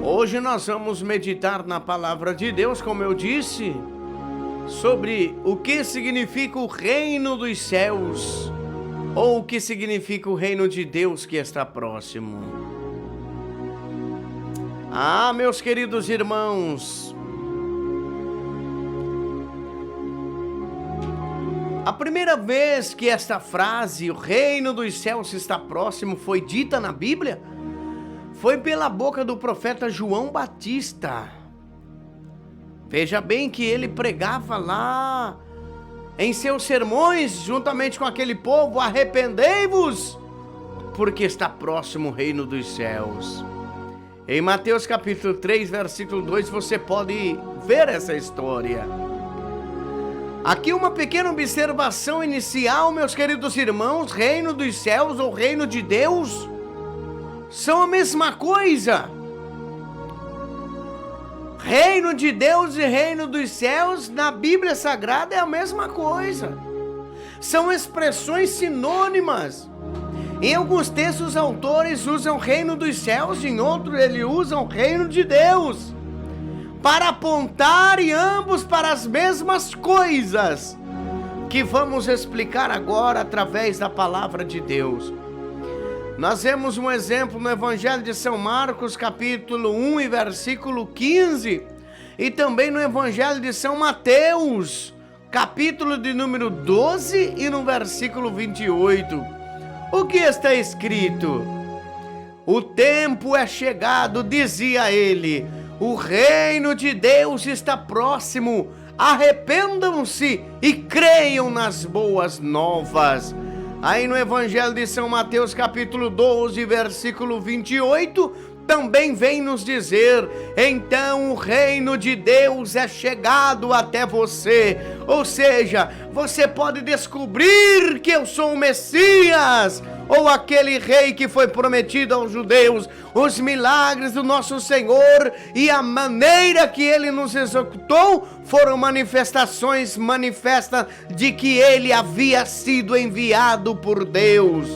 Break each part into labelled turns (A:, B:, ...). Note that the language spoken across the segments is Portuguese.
A: Hoje nós vamos meditar na palavra de Deus, como eu disse, sobre o que significa o reino dos céus, ou o que significa o reino de Deus que está próximo. Ah, meus queridos irmãos, a primeira vez que esta frase, o reino dos céus está próximo, foi dita na Bíblia, foi pela boca do profeta João Batista. Veja bem que ele pregava lá em seus sermões, juntamente com aquele povo: arrependei-vos, porque está próximo o reino dos céus. Em Mateus capítulo 3, versículo 2, você pode ver essa história. Aqui uma pequena observação inicial, meus queridos irmãos: reino dos céus ou reino de Deus são a mesma coisa. Reino de Deus e reino dos céus na Bíblia Sagrada é a mesma coisa. São expressões sinônimas. Em alguns textos os autores usam reino dos céus, em outros eles usam reino de Deus, para apontar ambos para as mesmas coisas que vamos explicar agora através da palavra de Deus. Nós vemos um exemplo no Evangelho de São Marcos, capítulo 1 e versículo 15, e também no Evangelho de São Mateus, capítulo de número 12 e no versículo 28. O que está escrito? O tempo é chegado, dizia ele, o reino de Deus está próximo, arrependam-se e creiam nas boas novas. Aí no Evangelho de São Mateus, capítulo 12, versículo 28, também vem nos dizer: então o reino de Deus é chegado até você. Ou seja, você pode descobrir que eu sou o Messias, ou aquele rei que foi prometido aos judeus. Os milagres do nosso Senhor e a maneira que Ele nos executou foram manifestações manifestas de que Ele havia sido enviado por Deus.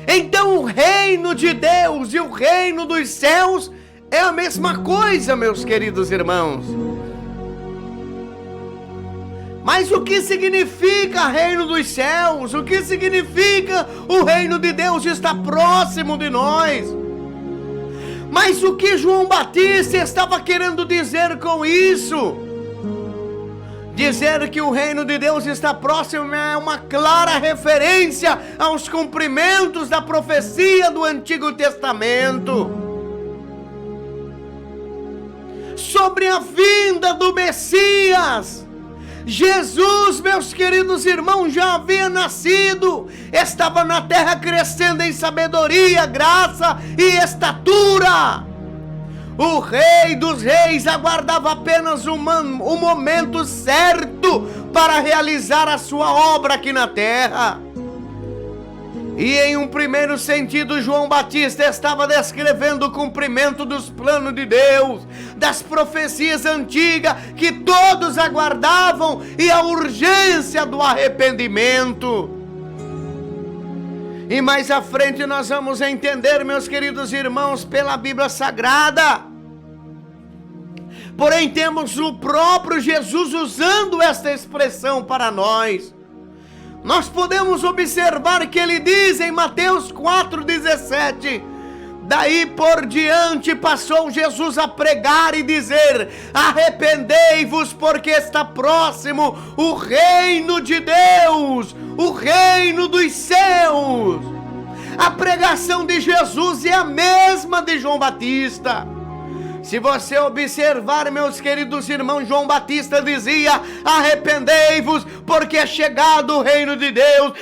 A: Então o reino de Deus e o reino dos céus é a mesma coisa, meus queridos irmãos. Mas o que significa reino dos céus? O que significa o reino de Deus está próximo de nós? Mas o que João Batista estava querendo dizer com isso? Dizer que o reino de Deus está próximo é uma clara referência aos cumprimentos da profecia do Antigo Testamento sobre a vinda do Messias. Jesus, meus queridos irmãos, já havia nascido, estava na terra crescendo em sabedoria, graça e estatura. O Rei dos Reis aguardava apenas o momento certo para realizar a sua obra aqui na terra. E em um primeiro sentido, João Batista estava descrevendo o cumprimento dos planos de Deus, das profecias antigas que todos aguardavam e a urgência do arrependimento. E mais à frente nós vamos entender, meus queridos irmãos, pela Bíblia Sagrada. Porém temos o próprio Jesus usando esta expressão para nós. Nós podemos observar que ele diz em Mateus 4,17: daí por diante passou Jesus a pregar e dizer: arrependei-vos, porque está próximo o reino de Deus, o reino dos céus. A pregação de Jesus é a mesma de João Batista. Se você observar, meus queridos irmãos, João Batista dizia: arrependei-vos, porque é chegado o reino de Deus.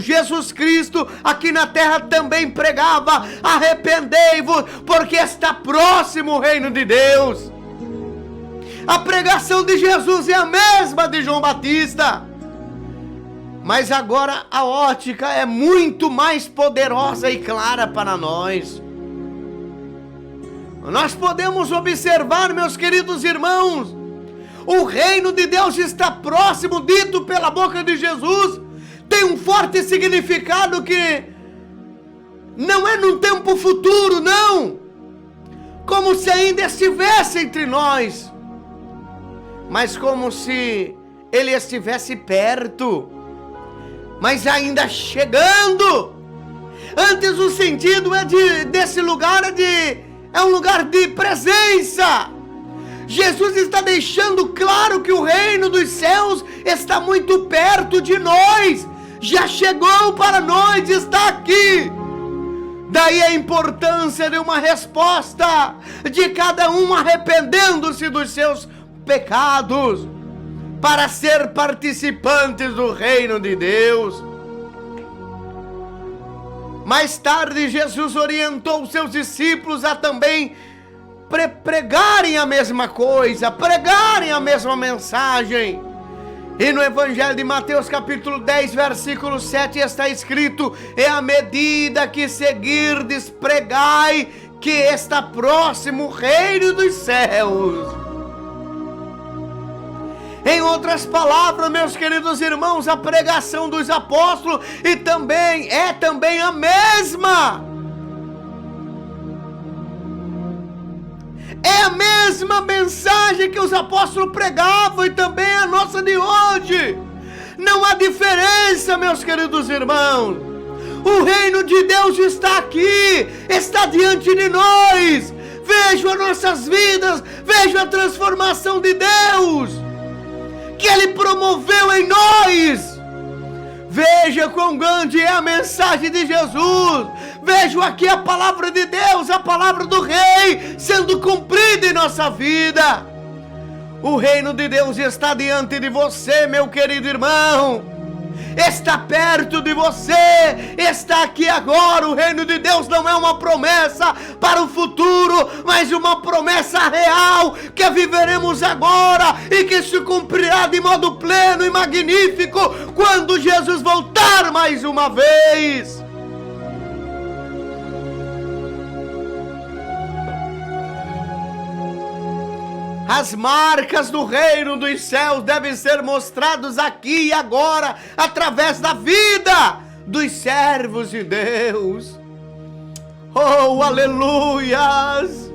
A: Jesus Cristo aqui na terra também pregava: arrependei-vos, porque está próximo o reino de Deus. A pregação de Jesus é a mesma de João Batista, mas agora a ótica é muito mais poderosa e clara para nós. Nós podemos observar, meus queridos irmãos, o reino de Deus está próximo, dito pela boca de Jesus, tem um forte significado que não é num tempo futuro, não. como se ainda estivesse entre nós, mas como se Ele estivesse perto, mas ainda chegando. Antes o sentido desse lugar é um lugar de presença. Jesus está deixando claro que o reino dos céus está muito perto de nós, já chegou para nós, está aqui. Daí a importância de uma resposta, de cada um arrependendo-se dos seus pecados, para ser participantes do reino de Deus. Mais tarde, Jesus orientou seus discípulos a também pregarem a mesma coisa, pregarem a mesma mensagem. E no Evangelho de Mateus capítulo 10, versículo 7 está escrito: é à medida que seguirdes, pregai que está próximo o reino dos céus. Em outras palavras, meus queridos irmãos, a pregação dos apóstolos é também a mesma. É a mesma mensagem que os apóstolos pregavam e também a nossa de hoje. Não há diferença, meus queridos irmãos. O reino de Deus está aqui, está diante de nós. Vejo as nossas vidas, vejo a transformação de Deus que Ele promoveu em nós. Veja quão grande é a mensagem de Jesus. Vejo aqui a palavra de Deus, a palavra do Rei sendo cumprida em nossa vida. O reino de Deus está diante de você, meu querido irmão. Está perto de você, está aqui agora. O reino de Deus não é uma promessa para o futuro, mas uma promessa real que viveremos agora e que se cumprirá de modo pleno e magnífico quando Jesus voltar mais uma vez. As marcas do reino dos céus devem ser mostradas aqui e agora, através da vida dos servos de Deus. Oh, aleluias!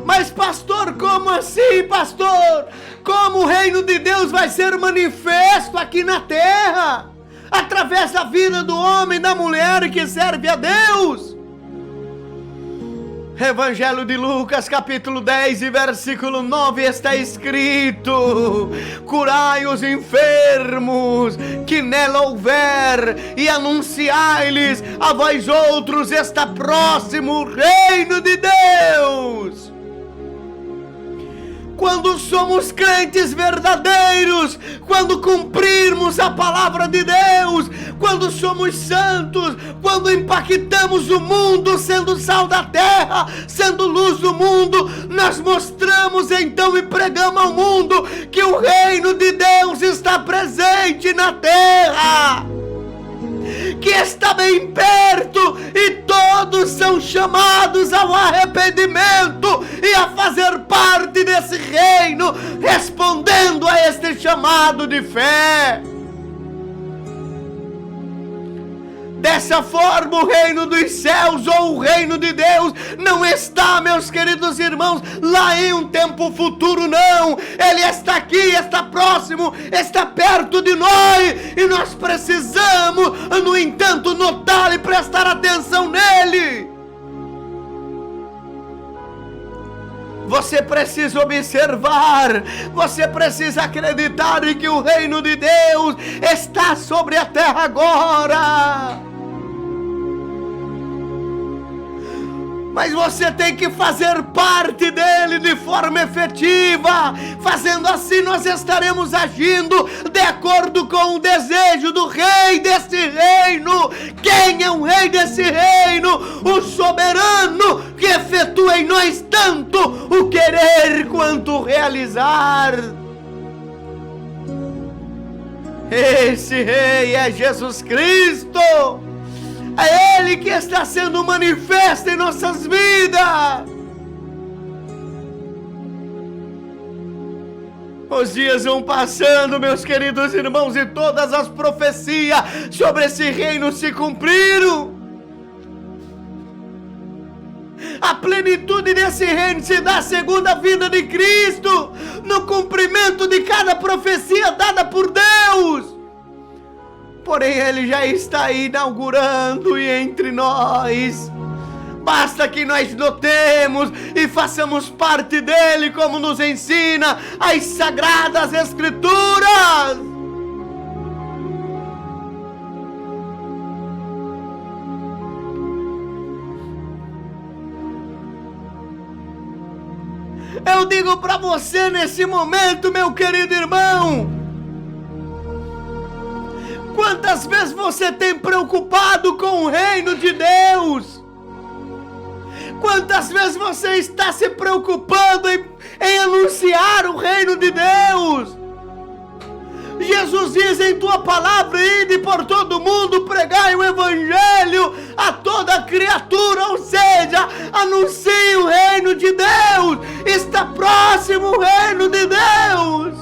A: Mas pastor, como assim, pastor? Como o reino de Deus vai ser manifesto aqui na terra? Através da vida do homem e da mulher que serve a Deus. Evangelho de Lucas capítulo 10 e versículo 9 está escrito: curai os enfermos que nela houver e anunciai-lhes a vós outros está próximo o reino de Deus. Quando somos crentes verdadeiros, quando cumprirmos a palavra de Deus, quando somos santos, quando impactamos o mundo sendo sal da terra, sendo luz do mundo, nós mostramos então e pregamos ao mundo que o reino de Deus está presente na terra, que está bem perto e todos são chamados ao arrependimento e a fazer parte desse reino, respondendo a este chamado de fé. Dessa forma, o reino dos céus ou o reino de Deus não está, meus queridos irmãos, lá em um tempo futuro, não. Ele está aqui, está próximo, está perto de nós e nós precisamos, no entanto, notar e prestar atenção nele. Você precisa observar, você precisa acreditar em que o reino de Deus está sobre a terra agora. Mas você tem que fazer parte dele de forma efetiva. Fazendo assim, nós estaremos agindo de acordo com o desejo do rei deste reino. Quem é o rei desse reino? O soberano que efetua em nós tanto o querer quanto o realizar. Esse rei é Jesus Cristo. É Ele que está sendo manifesto em nossas vidas. Os dias vão passando, meus queridos irmãos, e todas as profecias sobre esse reino se cumpriram. plenitude desse reino se dá segundo a vinda de Cristo, no cumprimento de cada profecia dada por Deus. Porém, Ele já está aí inaugurando e entre nós. Basta que nós notemos e façamos parte dele, como nos ensina as Sagradas Escrituras. Eu digo para você nesse momento, meu querido irmão, quantas vezes você tem preocupado com o reino de Deus? Quantas vezes você está se preocupando em anunciar o reino de Deus? Jesus diz em tua palavra: ide por todo mundo, pregai o evangelho a toda criatura, ou seja, anuncie o reino de Deus. Está próximo o reino de Deus.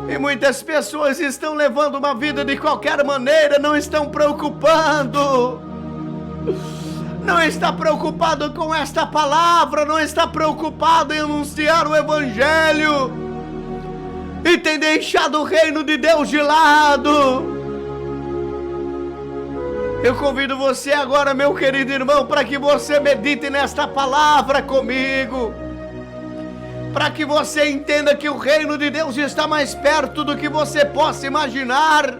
A: E muitas pessoas estão levando uma vida de qualquer maneira, não estão preocupando. Não está preocupado com esta palavra, não está preocupado em anunciar o evangelho. E tem deixado o reino de Deus de lado. Eu convido você agora, meu querido irmão, para que você medite nesta palavra comigo, para que você entenda que o reino de Deus está mais perto do que você possa imaginar.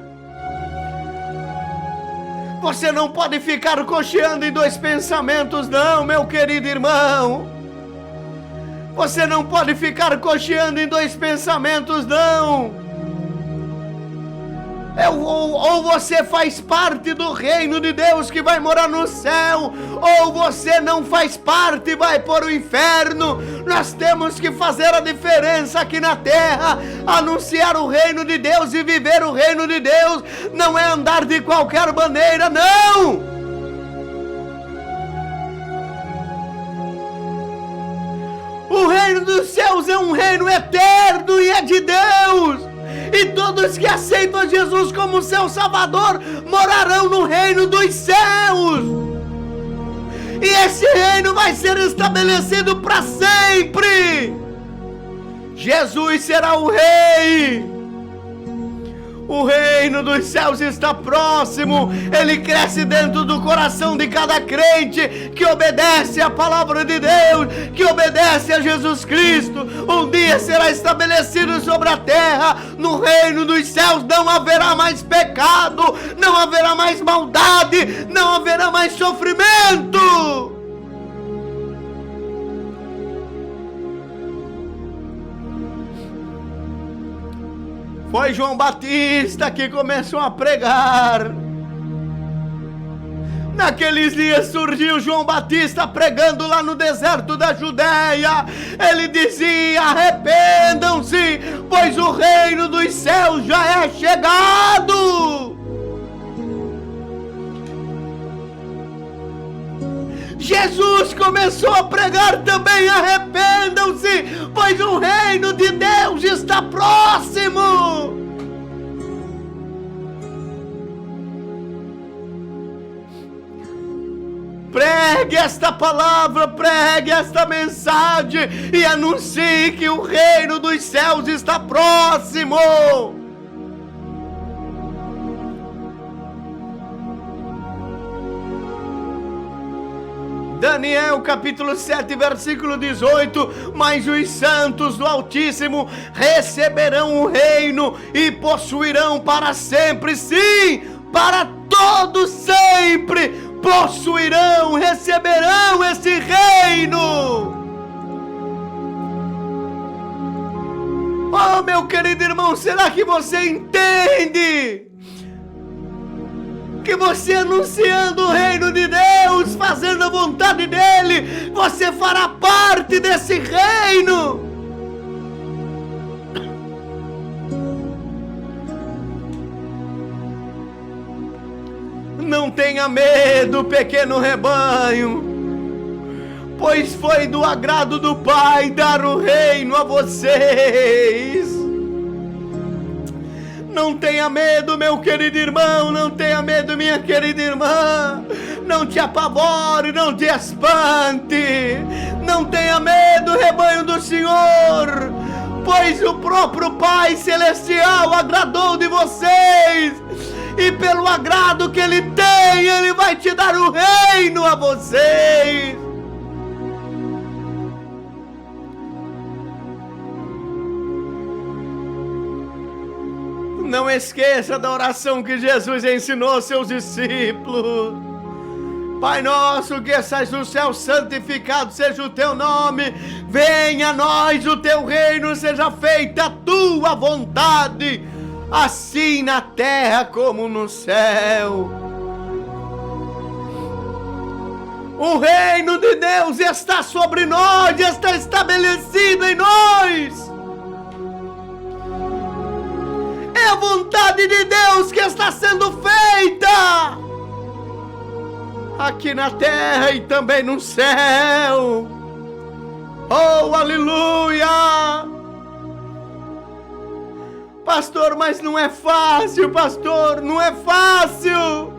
A: Você não pode ficar cocheando em dois pensamentos, não, meu querido irmão. Você não pode ficar cocheando em dois pensamentos, não. Ou você faz parte do reino de Deus que vai morar no céu, ou você não faz parte e vai para o inferno. Nós temos que fazer a diferença aqui na terra, anunciar o reino de Deus e viver o reino de Deus. Não é andar de qualquer maneira, não. O reino dos céus é um reino eterno e é de Deus. E todos que aceitam a Jesus como seu Salvador morarão no reino dos céus. E esse reino vai ser estabelecido para sempre. Jesus será o Rei. O reino dos céus está próximo. Ele cresce dentro do coração de cada crente que obedece à palavra de Deus, que obedece a Jesus Cristo. Um dia será estabelecido sobre a terra. No reino dos céus não haverá mais pecado, não haverá mais maldade, não haverá mais sofrimento. Foi João Batista que começou a pregar. Naqueles dias surgiu João Batista pregando lá no deserto da Judéia. Ele dizia: arrependam-se, pois o reino dos céus já é chegado. Jesus começou a pregar também: arrependam-se, pois o reino de Deus está próximo. Pregue esta palavra, pregue esta mensagem e anuncie que o reino dos céus está próximo. Daniel capítulo 7, versículo 18: mas os santos do Altíssimo receberão o reino e possuirão para sempre, sim, para todo sempre, possuirão, receberão esse reino. Oh, meu querido irmão, será que você entende que você anunciando o reino de Deus, fazendo a vontade dele, você fará parte desse reino? Não tenha medo, pequeno rebanho, pois foi do agrado do Pai dar o reino a vocês. Não tenha medo, meu querido irmão, não tenha medo, minha querida irmã. Não não te apavore, não te espante, não tenha medo, rebanho do Senhor, pois o próprio Pai Celestial agradou de vocês, e pelo agrado que Ele tem, Ele vai te dar o reino a vocês. Não esqueça da oração que Jesus ensinou aos seus discípulos. Pai nosso que estás no céu, santificado seja o teu nome. Venha a nós o teu reino, seja feita a tua vontade, assim na terra como no céu. O reino de Deus está sobre nós, está estabelecido em nós. É a vontade de Deus que está sendo feita aqui na terra e também no céu. Oh, aleluia! Pastor, mas não é fácil, pastor, não é fácil.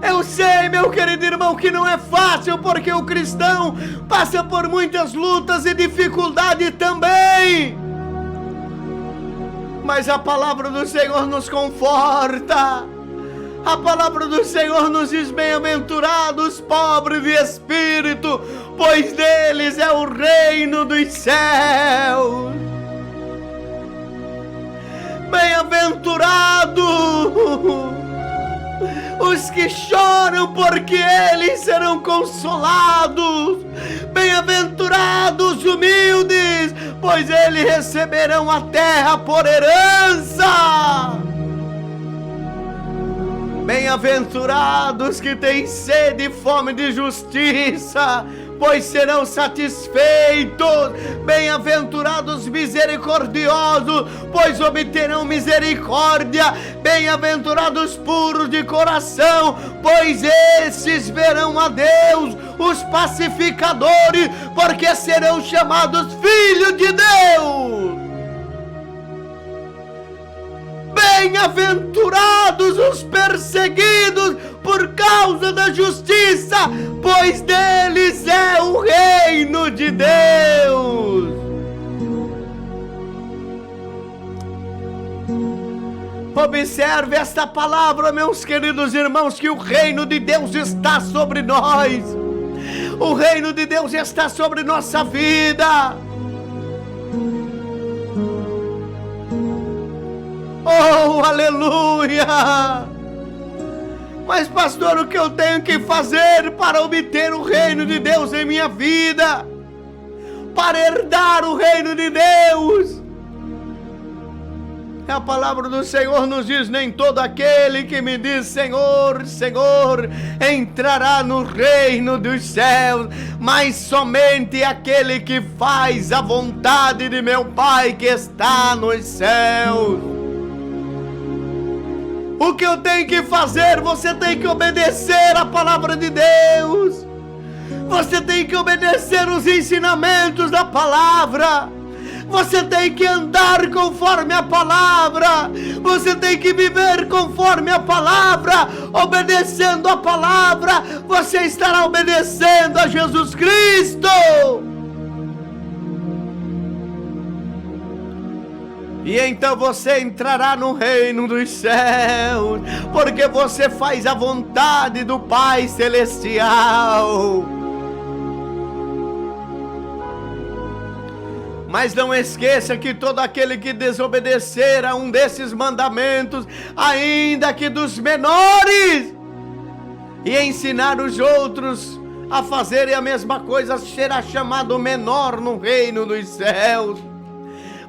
A: Eu sei, meu querido irmão, que não é fácil, porque o cristão passa por muitas lutas e dificuldades também. Mas a palavra do Senhor nos conforta. A palavra do Senhor nos diz: bem-aventurados pobres de espírito, pois deles é o reino dos céus. Bem-aventurados os que choram, porque eles serão consolados. Bem-aventurados os humildes, pois eles receberão a terra por herança. Bem-aventurados que têm sede e fome de justiça, pois serão satisfeitos. Bem-aventurados misericordiosos, pois obterão misericórdia. Bem-aventurados puros de coração, pois esses verão a Deus. Os pacificadores, porque serão chamados filhos de Deus. Bem-aventurados os perseguidos por causa da justiça, pois deles é o reino de Deus. Observe esta palavra, meus queridos irmãos, que o reino de Deus está sobre nós. O reino de Deus está sobre nossa vida. Oh, aleluia! Mas pastor, o que eu tenho que fazer para obter o reino de Deus em minha vida? Para herdar o reino de Deus? A palavra do Senhor nos diz: nem todo aquele que me diz Senhor, Senhor, entrará no reino dos céus, mas somente aquele que faz a vontade de meu Pai que está nos céus. O que eu tenho que fazer? Você tem que obedecer a palavra de Deus. Você tem que obedecer os ensinamentos da palavra. Você tem que andar conforme a palavra. Você tem que viver conforme a palavra. Obedecendo a palavra, você estará obedecendo a Jesus Cristo. E então você entrará no reino dos céus, porque você faz a vontade do Pai Celestial. Mas não esqueça que todo aquele que desobedecer a um desses mandamentos, ainda que dos menores, e ensinar os outros a fazerem a mesma coisa, será chamado menor no reino dos céus.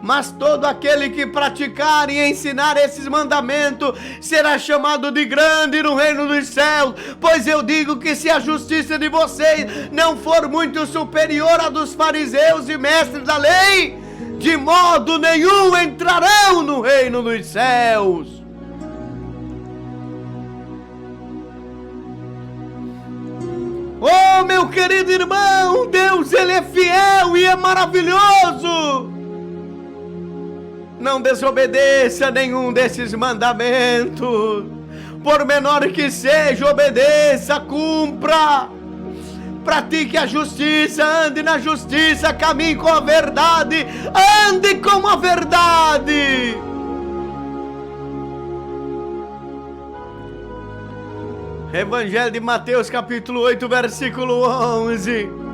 A: Mas todo aquele que praticar e ensinar esses mandamentos será chamado de grande no reino dos céus. Pois eu digo que se a justiça de vocês não for muito superior à dos fariseus e mestres da lei, de modo nenhum entrarão no reino dos céus. Oh, meu querido irmão, Deus, Ele é fiel e é maravilhoso. Não desobedeça nenhum desses mandamentos, por menor que seja, obedeça, cumpra. Pratique a justiça, ande na justiça, caminhe com a verdade, ande com a verdade. Evangelho de Mateus, capítulo 8, versículo 11.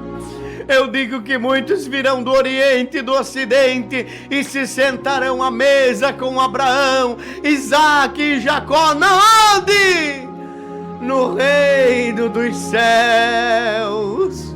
A: Eu digo que muitos virão do Oriente e do Ocidente e se sentarão à mesa com Abraão, Isaque e Jacó. Na onde? No reino dos céus.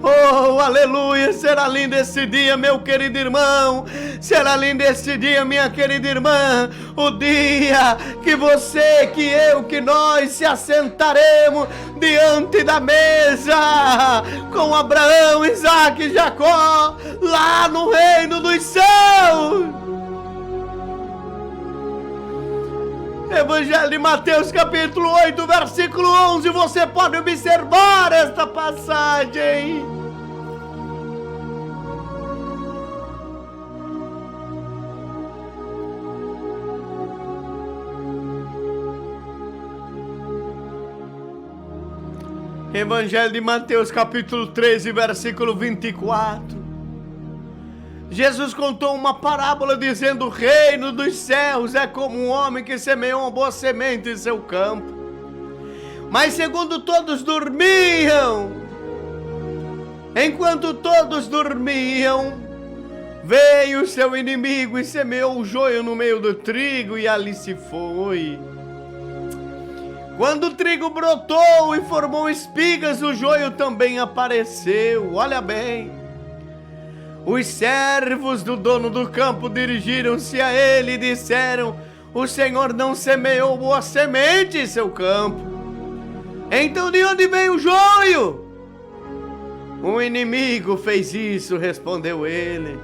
A: Oh, aleluia, será lindo esse dia, meu querido irmão, será lindo esse dia, minha querida irmã, o dia que você, que eu, que nós se assentaremos diante da mesa com Abraão, Isaque e Jacó, lá no reino dos céus. Evangelho de Mateus, capítulo 8, versículo 11, você pode observar esta passagem. Evangelho de Mateus, capítulo 13, versículo 24. Jesus contou uma parábola dizendo: o reino dos céus é como um homem que semeou uma boa semente em seu campo. Mas enquanto todos dormiam, veio o seu inimigo e semeou o joio no meio do trigo e ali se foi. Quando o trigo brotou e formou espigas, o joio também apareceu. Olha bem. Os servos do dono do campo dirigiram-se a ele e disseram: o Senhor não semeou boa semente em seu campo. Então de onde veio o joio? O inimigo fez isso, respondeu ele.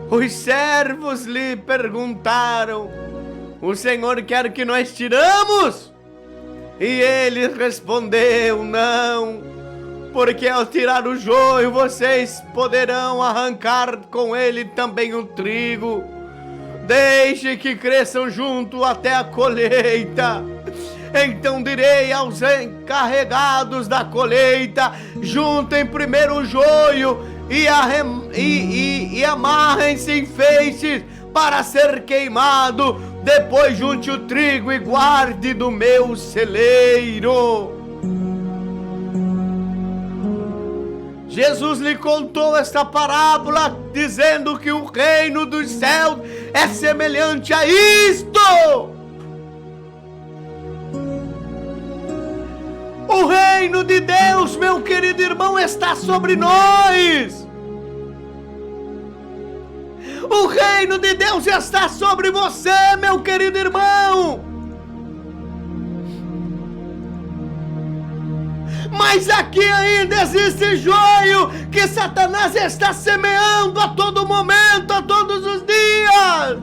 A: Os servos lhe perguntaram: o Senhor quer que nós tiramos? E ele respondeu: não. Porque ao tirar o joio, vocês poderão arrancar com ele também o trigo. Deixe que cresçam junto até a colheita. Então direi aos encarregados da colheita: juntem primeiro o joio e amarrem-se em feixes para ser queimado. Depois junte o trigo e guarde do meu celeiro. Jesus lhe contou esta parábola dizendo que o reino dos céus é semelhante a isto. O reino de Deus, meu querido irmão, está sobre nós. O reino de Deus está sobre você, meu querido irmão. Mas aqui ainda existe joio que Satanás está semeando a todo momento, a todos os dias.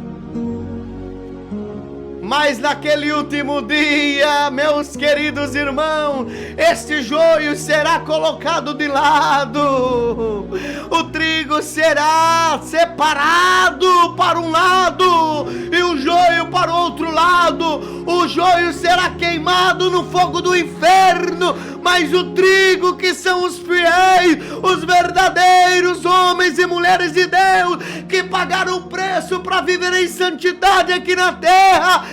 A: Mas naquele último dia, meus queridos irmãos, este joio será colocado de lado. O trigo será separado para um lado e o joio para o outro lado. O joio será queimado no fogo do inferno, mas o trigo, que são os fiéis, os verdadeiros homens e mulheres de Deus, que pagaram o preço para viver em santidade aqui na terra,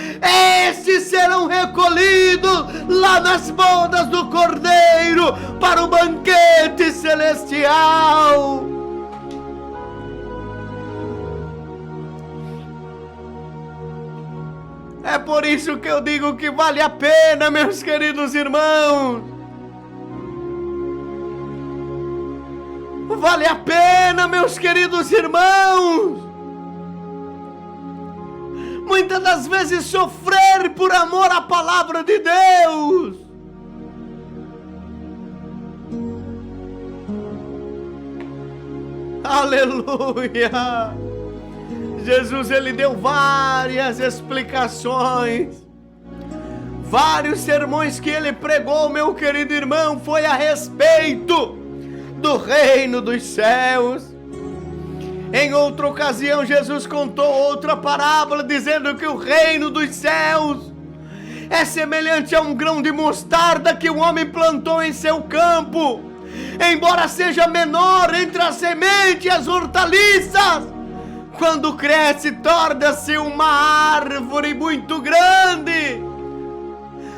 A: estes serão recolhidos lá nas bodas do Cordeiro para o banquete celestial. É por isso que eu digo que vale a pena, meus queridos irmãos. Vale a pena, meus queridos irmãos. Muitas das vezes sofrer por amor à palavra de Deus. Aleluia! Jesus, ele deu várias explicações. Vários sermões que ele pregou, meu querido irmão, foi a respeito do reino dos céus. Em outra ocasião, Jesus contou outra parábola dizendo que o reino dos céus é semelhante a um grão de mostarda que um homem plantou em seu campo. Embora seja menor entre as sementes e as hortaliças, quando cresce, torna-se uma árvore muito grande.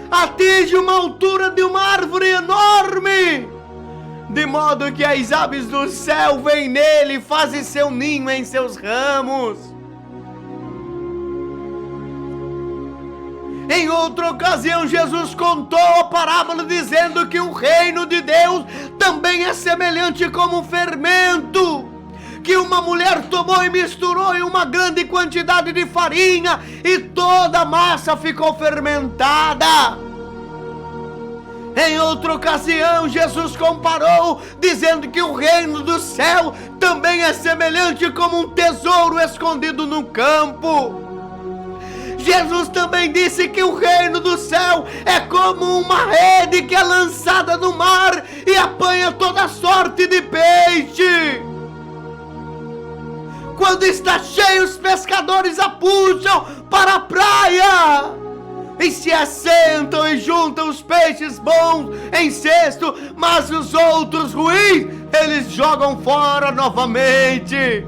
A: Atinge uma altura de uma árvore enorme, de modo que as aves do céu vêm nele e fazem seu ninho em seus ramos. Em outra ocasião, Jesus contou a parábola dizendo que o reino de Deus também é semelhante como um fermento, que uma mulher tomou e misturou em uma grande quantidade de farinha e toda a massa ficou fermentada. Em outra ocasião, Jesus comparou, dizendo que o reino do céu também é semelhante como um tesouro escondido no campo. Jesus também disse que o reino do céu é como uma rede que é lançada no mar e apanha toda sorte de peixe. Quando está cheio, os pescadores a puxam para a praia e se assentam e juntam os peixes bons em cesto, mas os outros ruins eles jogam fora novamente.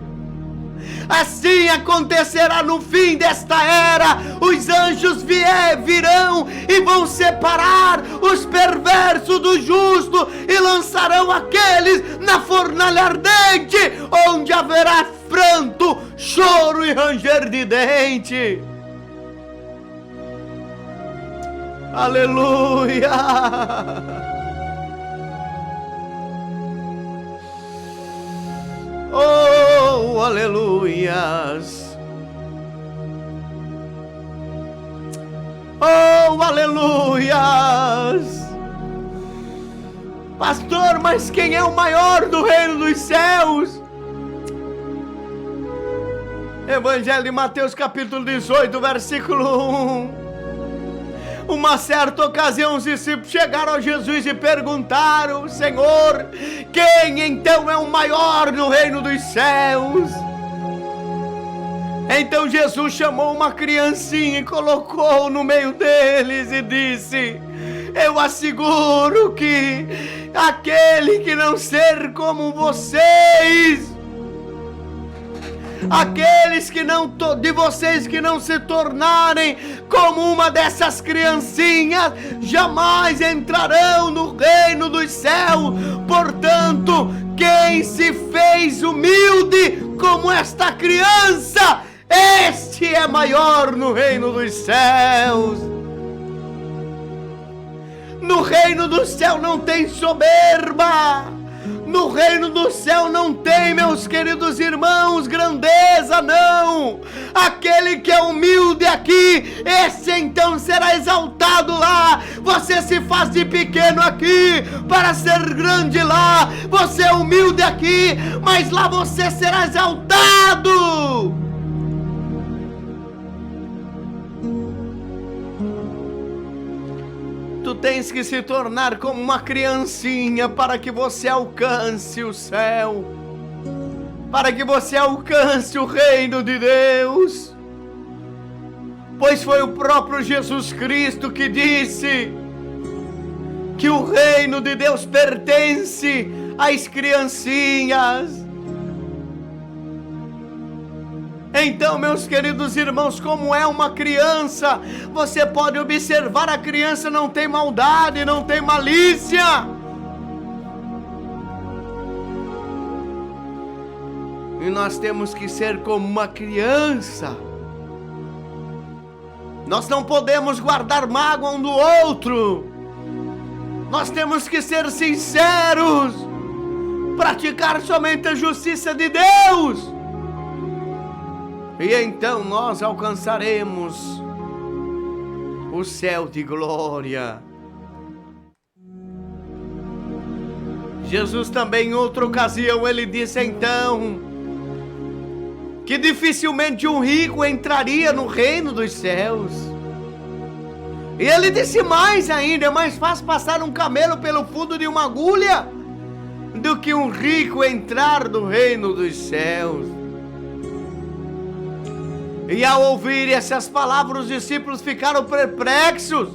A: Assim acontecerá no fim desta era. Os anjos virão e vão separar os perversos do justo e lançarão aqueles na fornalha ardente, onde haverá pranto, choro e ranger de dente. Aleluia! Oh, aleluias! Oh, aleluias! Pastor, mas quem é o maior do reino dos céus? Evangelho de Mateus capítulo 18, versículo 1. Uma certa ocasião os discípulos chegaram a Jesus e perguntaram: Senhor, quem então é o maior no reino dos céus? Então Jesus chamou uma criancinha e colocou no meio deles e disse: eu asseguro que aquele que não ser como vocês, aqueles que não de vocês que não se tornarem como uma dessas criancinhas, jamais entrarão no reino dos céus. Portanto, quem se fez humilde como esta criança, este é maior no reino dos céus. No reino do céu não tem soberba. No reino do céu não tem, meus queridos irmãos, grandeza, não. Aquele que é humilde aqui, esse então será exaltado lá. Você se faz de pequeno aqui para ser grande lá. Você é humilde aqui, mas lá você será exaltado. Tu tens que se tornar como uma criancinha para que você alcance o céu, para que você alcance o reino de Deus. Pois foi o próprio Jesus Cristo que disse que o reino de Deus pertence às criancinhas. Então, meus queridos irmãos, como é uma criança, você pode observar, a criança não tem maldade, não tem malícia. E nós temos que ser como uma criança. Nós não podemos guardar mágoa um do outro. Nós temos que ser sinceros, praticar somente a justiça de Deus. E então nós alcançaremos o céu de glória. Jesus também em outra ocasião ele disse então que dificilmente um rico entraria no reino dos céus. E ele disse mais ainda: é mais fácil passar um camelo pelo fundo de uma agulha do que um rico entrar no reino dos céus. E ao ouvir essas palavras, os discípulos ficaram perplexos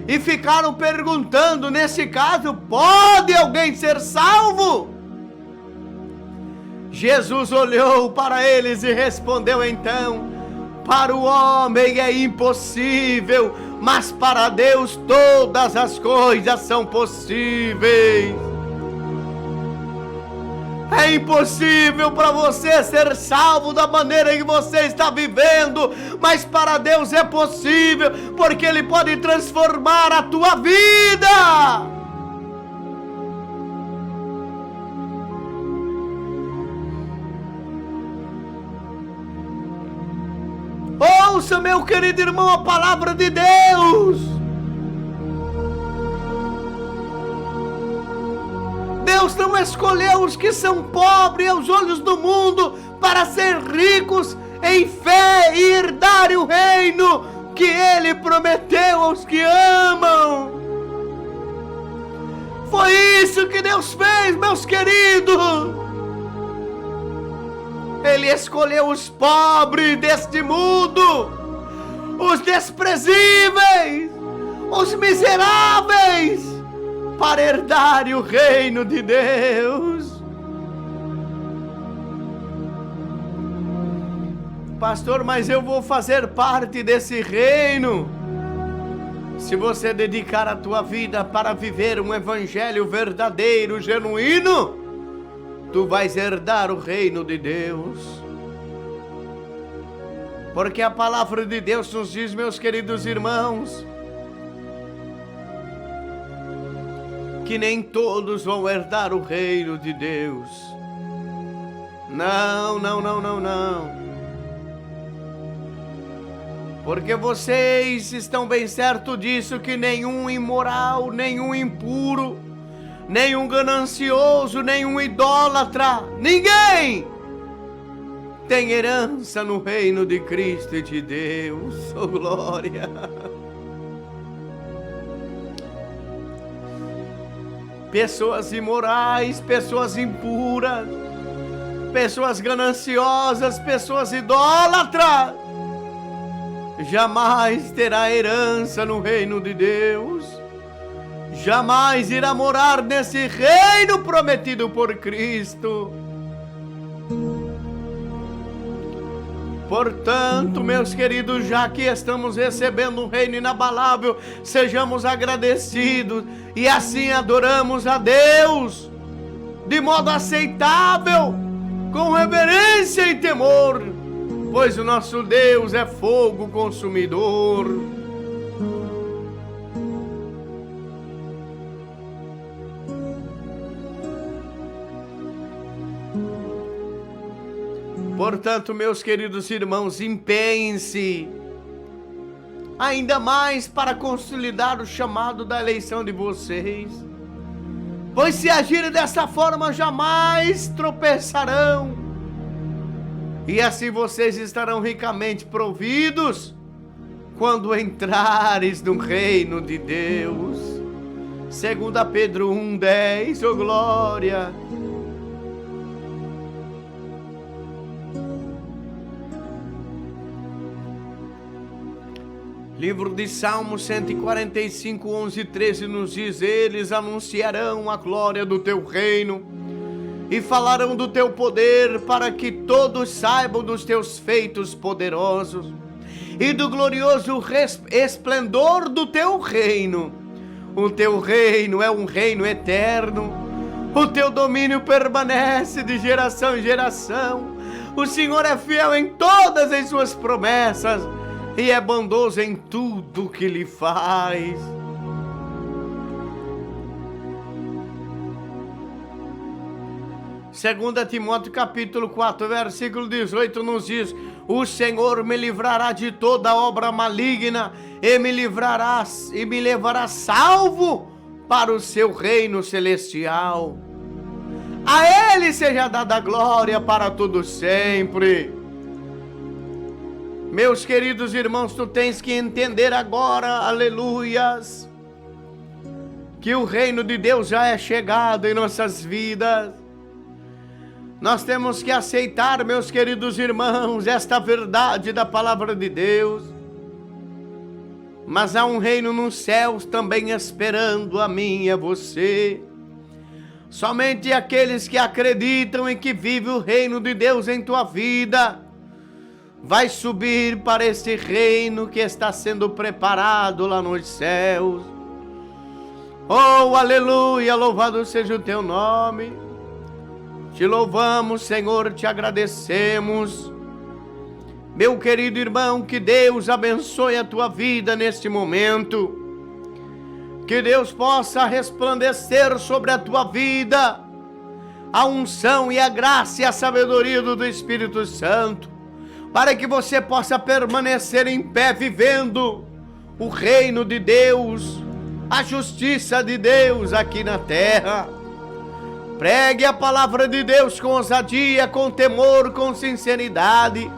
A: e ficaram perguntando: nesse caso, pode alguém ser salvo? Jesus olhou para eles e respondeu então: para o homem é impossível, mas para Deus todas as coisas são possíveis. É impossível para você ser salvo da maneira que você está vivendo, mas para Deus é possível, porque Ele pode transformar a tua vida. Ouça, meu querido irmão, a palavra de Deus. Deus não escolheu os que são pobres aos olhos do mundo para ser ricos em fé e herdar o reino que Ele prometeu aos que amam. Foi isso que Deus fez, meus queridos. Ele escolheu os pobres deste mundo, os desprezíveis, os miseráveis, para herdar o reino de Deus. Pastor, mas eu vou fazer parte desse reino. Se você dedicar a tua vida para viver um evangelho verdadeiro, genuíno, tu vais herdar o reino de Deus. Porque a palavra de Deus nos diz, meus queridos irmãos, que nem todos vão herdar o reino de Deus. Não. Porque vocês estão bem certos disso, que nenhum imoral, nenhum impuro, nenhum ganancioso, nenhum idólatra, ninguém tem herança no reino de Cristo e de Deus. Oh, glória! Pessoas imorais, pessoas impuras, pessoas gananciosas, pessoas idólatras, jamais terá herança no reino de Deus, jamais irá morar nesse reino prometido por Cristo. Portanto, meus queridos, já que estamos recebendo um reino inabalável, sejamos agradecidos e assim adoramos a Deus de modo aceitável, com reverência e temor, pois o nosso Deus é fogo consumidor. Portanto, meus queridos irmãos, empenhem-se ainda mais para consolidar o chamado da eleição de vocês, pois se agirem dessa forma jamais tropeçarão, e assim vocês estarão ricamente providos quando entrares no reino de Deus. 2 Pedro 1:10, oh glória! Livro de Salmos 145, 11 e 13 nos diz: eles anunciarão a glória do teu reino e falarão do teu poder, para que todos saibam dos teus feitos poderosos e do glorioso esplendor do teu reino. O teu reino é um reino eterno, o teu domínio permanece de geração em geração. O Senhor é fiel em todas as suas promessas e é bondoso em tudo que lhe faz. Segunda Timóteo capítulo 4, versículo 18 nos diz: o Senhor me livrará de toda obra maligna e me levará salvo para o seu reino celestial. A Ele seja dada a glória para todos sempre. Meus queridos irmãos, tu tens que entender agora, aleluias, que o reino de Deus já é chegado em nossas vidas. Nós temos que aceitar, meus queridos irmãos, esta verdade da palavra de Deus. Mas há um reino nos céus também esperando a mim e a você. Somente aqueles que acreditam e que vivem o reino de Deus em tua vida vai subir para esse reino que está sendo preparado lá nos céus. Oh, aleluia, louvado seja o teu nome. Te louvamos, Senhor, te agradecemos. Meu querido irmão, que Deus abençoe a tua vida neste momento. Que Deus possa resplandecer sobre a tua vida a unção e a graça e a sabedoria do Espírito Santo, para que você possa permanecer em pé vivendo o reino de Deus, a justiça de Deus aqui na terra. Pregue a palavra de Deus com ousadia, com temor, com sinceridade.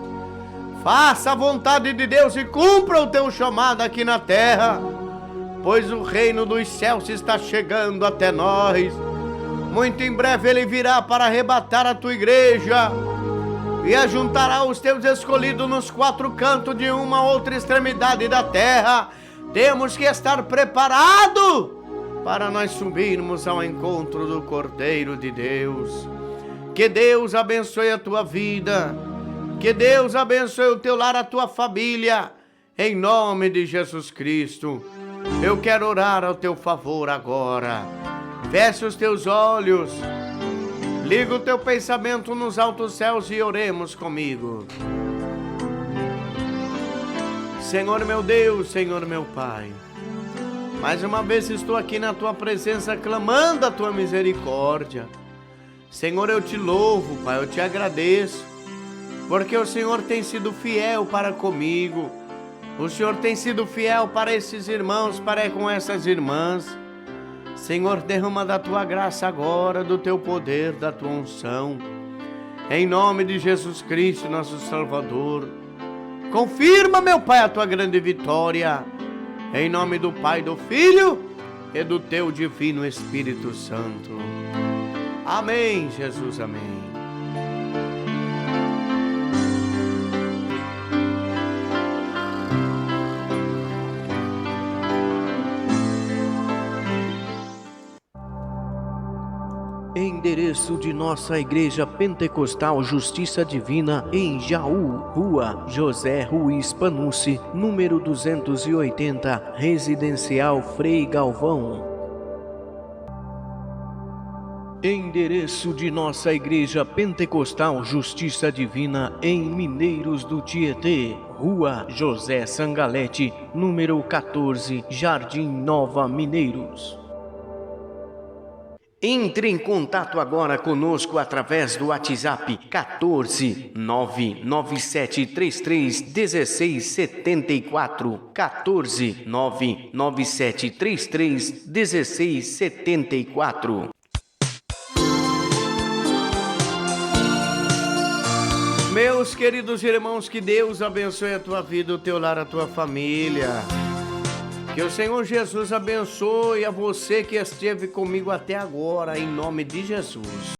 A: Faça a vontade de Deus e cumpra o teu chamado aqui na terra, pois o reino dos céus está chegando até nós. Muito em breve ele virá para arrebatar a tua igreja e ajuntará os teus escolhidos nos quatro cantos de uma outra extremidade da terra. Temos que estar preparados para nós subirmos ao encontro do Cordeiro de Deus. Que Deus abençoe a tua vida, que Deus abençoe o teu lar, a tua família, em nome de Jesus Cristo. Eu quero orar ao teu favor agora. Feche os teus olhos, liga o teu pensamento nos altos céus e oremos comigo. Senhor meu Deus, Senhor meu Pai, mais uma vez estou aqui na tua presença clamando a tua misericórdia. Senhor, eu te louvo, Pai, eu te agradeço, porque o Senhor tem sido fiel para comigo. O Senhor tem sido fiel para esses irmãos, para com essas irmãs. Senhor, derrama da tua graça agora, do teu poder, da tua unção. Em nome de Jesus Cristo, nosso Salvador. Confirma, meu Pai, a tua grande vitória. Em nome do Pai, do Filho e do teu divino Espírito Santo. Amém, Jesus, amém. Endereço de nossa Igreja Pentecostal Justiça Divina em Jaú, Rua José Ruiz Panucci, número 280, Residencial Frei Galvão. Endereço de nossa Igreja Pentecostal Justiça Divina em Mineiros do Tietê, Rua José Sangalete, número 14, Jardim Nova, Mineiros. Entre em contato agora conosco através do WhatsApp 14 99733 1674, 14 99733 1674. Meus queridos irmãos, que Deus abençoe a tua vida, o teu lar, a tua família. Que o Senhor Jesus abençoe a você que esteve comigo até agora, em nome de Jesus.